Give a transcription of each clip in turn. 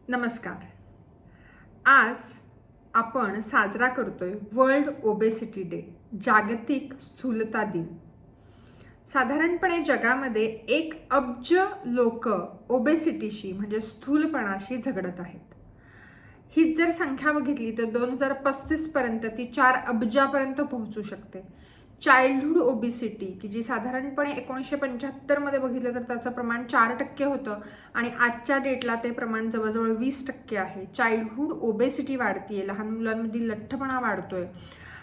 नमस्कार. आज आपण साजरा करतोय वर्ल्ड ओबेसिटी डे, जागतिक स्थूलता दिन. साधारणपणे जगामध्ये 1 अब्ज लोक ओबेसिटीशी म्हणजे स्थूलपणाशी झगडत आहेत. हीच जर संख्या बघितली तर 2035 पर्यंत ती 4 अब्जापर्यंत पोहोचू शकते. चाइल्डहूड ओबेसिटी की जी साधारणपणे 1975 मध्ये बघितलं तर त्याचं प्रमाण 4% होतं आणि आजच्या डेटला ते प्रमाण जवळजवळ 20% आहे. चाइल्डहूड ओबेसिटी वाढतीये, लहान मुलांमधील लठ्ठपणा वाढतोय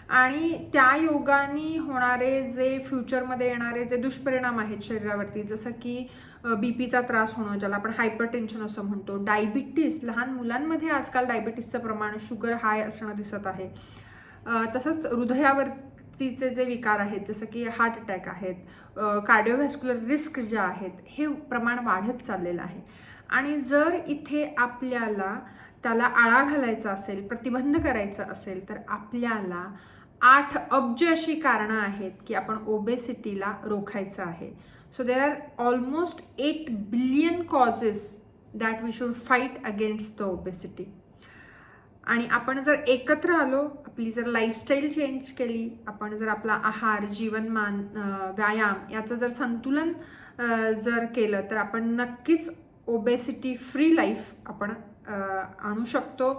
आणि त्या योगाने होणारे जे फ्युचरमध्ये येणारे जे दुष्परिणाम आहेत शरीरावरती, जसं की बीपीचा त्रास होणं, ज्याला आपण हायपरटेन्शन असं म्हणतो, डायबिटीस, लहान मुलांमध्ये आजकाल डायबिटीसचं प्रमाण, शुगर हाय असणं दिसत आहे. तसंच हृदयावरतीचे जे विकार आहेत जसं की हार्ट अटॅक आहेत, कार्डिओव्हॅस्क्युलर रिस्क ज्या आहेत, हे प्रमाण वाढत चाललेलं आहे. आणि जर इथे आपल्याला त्याला आळा घालायचा असेल, प्रतिबंध करायचा असेल, तर आपल्याला 8 अब्ज अशी कारणं आहेत की आपण ओबेसिटीला रोखायचं आहे. So there are almost 8 billion causes that we should fight against the obesity. आणि आपण जर एकत्र आलो, आपली जर लाईफस्टाईल चेंज केली, आपण जर आपला आहार, जीवनमान, व्यायाम याचं जर संतुलन जर केलं, तर आपण नक्कीच ओबेसिटी फ्री लाईफ आपण आणू शकतो.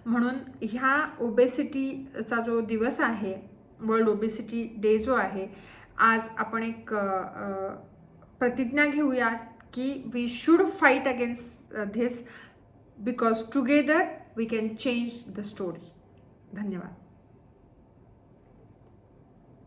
म्हणून ह्या ओबेसिटीचा जो दिवस आहे, वर्ल्ड ओबेसिटी डे जो आहे, आज आपण एक प्रतिज्ञा घेऊयात की we should fight against this because together we can change the story. धन्यवाद.